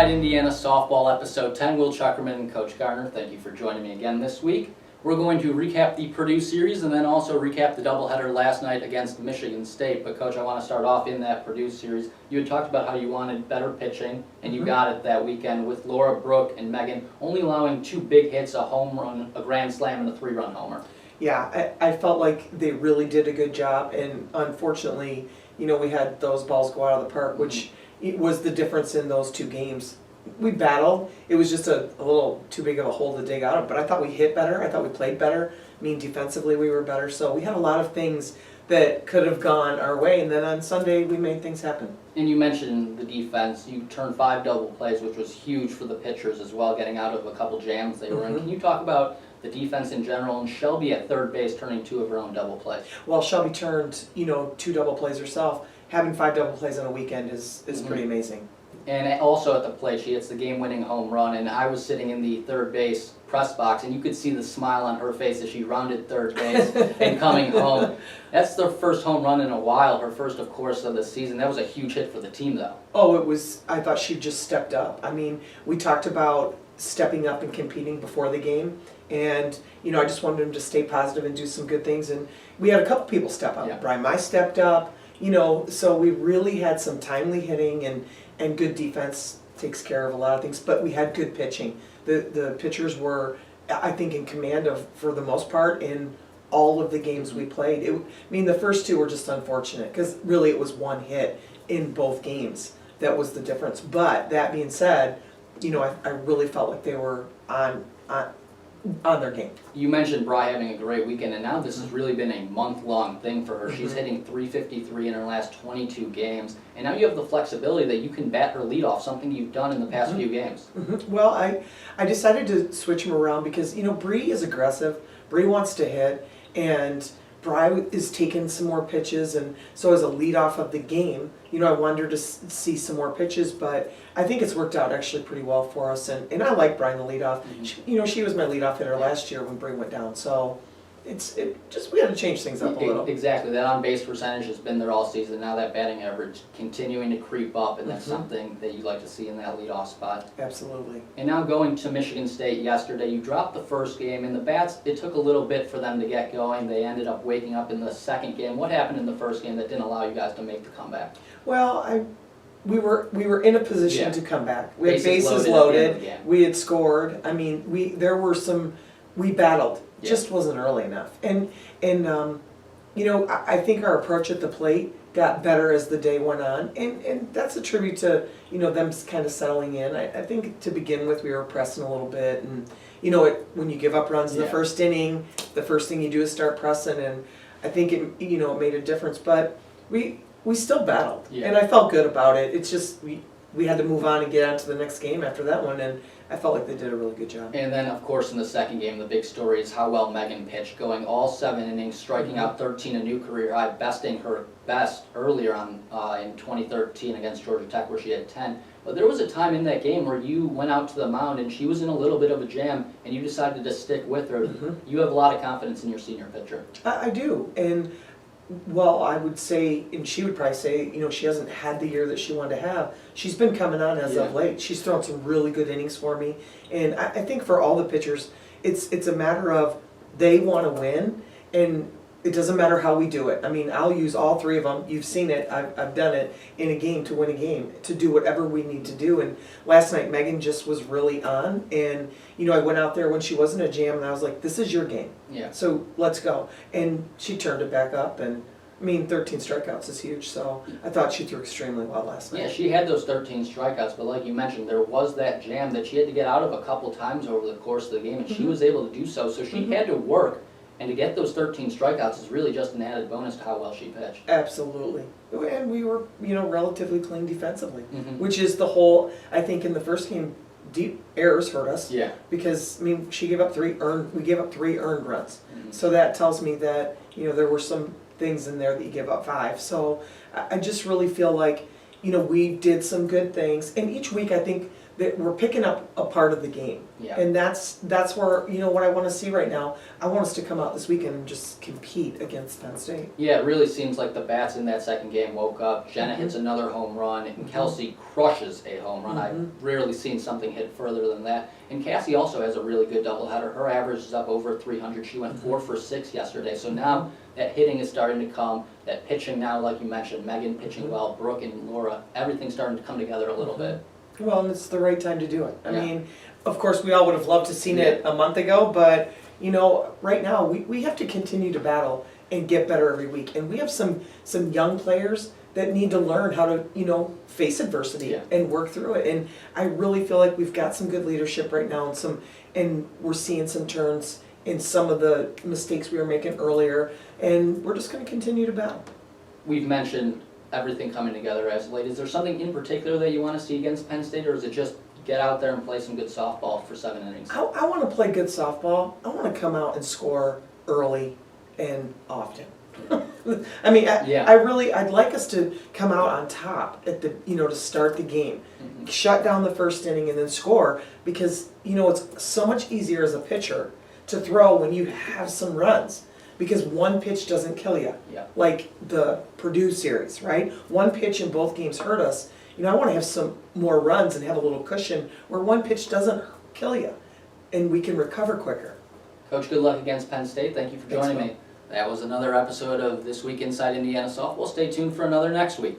Inside Indiana Softball Episode 10. Will Chukerman and Coach Gardner, thank you for joining me again this week. We're going to recap the Purdue series and then also recap the doubleheader last night against Michigan State. But Coach, I want to start off in that Purdue series. You had talked about how you wanted better pitching, and you got it that weekend with Laura, Brooke, and Megan only allowing 2 big hits, a home run, a grand slam, and a 3-run homer. Yeah, I felt like they really did a good job, and unfortunately, we had those balls go out of the park, which was the difference in those 2 games. We battled. It was just a little too big of a hole to dig out of, but I thought we hit better. I thought we played better. Defensively we were better. So we had a lot of things that could have gone our way, and then on Sunday we made things happen. And you mentioned the defense. You turned 5 double plays, which was huge for the pitchers as well, getting out of a couple jams they were in. Can you talk about the defense in general, and Shelby at third base turning 2 of her own double plays? Well, Shelby turned 2 double plays herself. Having 5 double plays on a weekend is pretty amazing. And also at the plate, she hits the game-winning home run, and I was sitting in the third base press box, and you could see the smile on her face as she rounded third base and coming home. That's their first home run in a while, her first, of course, of the season. That was a huge hit for the team, though. Oh, it was. I thought she just stepped up. We talked about stepping up and competing before the game, and I just wanted them to stay positive and do some good things, and we had a couple people step up. Yeah. Brian Mai stepped up, so we really had some timely hitting, and good defense takes care of a lot of things, but we had good pitching. The pitchers were, I think, in command of, for the most part, in all of the games we played. The first 2 were just unfortunate, because really it was 1 hit in both games that was the difference. But that being said, I really felt like they were on their game. You mentioned Bri having a great weekend, and now this has really been a month-long thing for her. She's hitting .353 in her last 22 games, and now you have the flexibility that you can bat her leadoff, something you've done in the past few games. Well, I decided to switch them around because, Bree is aggressive. Bree wants to hit, and Bri is taking some more pitches, and so as a leadoff of the game, I wanted her to see some more pitches, but I think it's worked out actually pretty well for us, and I like Bri in the leadoff. She was my leadoff hitter last year when Bree went down, so we had to change things up a little. Exactly. That on-base percentage has been there all season. Now that batting average continuing to creep up, and that's something that you like to see in that leadoff spot. Absolutely. And now going to Michigan State yesterday, you dropped the first game, and the bats, it took a little bit for them to get going. They ended up waking up in the second game. What happened in the first game that didn't allow you guys to make the comeback? Well, we were in a position to come back. We had bases loaded. We had scored. We battled. Yeah. Just wasn't early enough. And I think our approach at the plate got better as the day went on, and that's a tribute to them kind of settling in. I think to begin with we were pressing a little bit, and when you give up runs in the first inning, the first thing you do is start pressing, and I think it made a difference. But we still battled, and I felt good about it. It's just we had to move on and get on to the next game after that one, and I felt like they did a really good job. And then, of course, in the second game, the big story is how well Megan pitched, going all 7 innings, striking out 13, a new career high, besting her best earlier on in 2013 against Georgia Tech, where she had 10. But there was a time in that game where you went out to the mound, and she was in a little bit of a jam, and you decided to stick with her. You have a lot of confidence in your senior pitcher. I do, and well, I would say, and she would probably say, she hasn't had the year that she wanted to have. She's been coming on as of late. She's thrown some really good innings for me, and I think for all the pitchers, it's a matter of they want to win, and it doesn't matter how we do it. I'll use all 3 of them. You've seen it. I've done it in a game to win a game, to do whatever we need to do. And last night, Megan just was really on. And, I went out there when she wasn't a jam, and I was like, this is your game. Yeah. So let's go. And she turned it back up. And, 13 strikeouts is huge. So I thought she threw extremely well last night. Yeah, she had those 13 strikeouts, but like you mentioned, there was that jam that she had to get out of a couple times over the course of the game, and she was able to do so. So she had to work. And to get those 13 strikeouts is really just an added bonus to how well she pitched. Absolutely. And we were, relatively clean defensively, which is the whole, I think in the first game, deep errors hurt us. Yeah. Because, she gave up 3 earned runs. So that tells me that, there were some things in there that you give up 5. So I just really feel like, we did some good things. And each week I think that we're picking up a part of the game. Yeah. And that's where, what I want to see right now. I want us to come out this weekend and just compete against Penn State. Yeah, it really seems like the bats in that second game woke up. Jenna hits another home run, and Kelsey crushes a home run. I've rarely seen something hit further than that. And Cassie also has a really good doubleheader. Her average is up over 300. She went 4 for 6 yesterday. So now that hitting is starting to come. That pitching now, like you mentioned, Megan pitching well, Brooke and Laura, everything's starting to come together a little bit. Well, and it's the right time to do it. I Yeah. mean, of course, we all would have loved to seen it a month ago, but right now we have to continue to battle and get better every week. And we have some young players that need to learn how to face adversity and work through it. And I really feel like we've got some good leadership right now, and we're seeing some turns in some of the mistakes we were making earlier. And we're just going to continue to battle. We've mentioned everything coming together as of late. Is there something in particular that you want to see against Penn State, or is it just get out there and play some good softball for 7 innings? I want to play good softball. I want to come out and score early and often. I mean, I'd like us to come out on top at to start the game, shut down the first inning and then score, because it's so much easier as a pitcher to throw when you have some runs. Because one pitch doesn't kill you, like the Purdue series, right? One pitch in both games hurt us. I want to have some more runs and have a little cushion where one pitch doesn't kill you, and we can recover quicker. Coach, good luck against Penn State. Thank you for joining me. That was another episode of This Week Inside Indiana Softball. Stay tuned for another next week.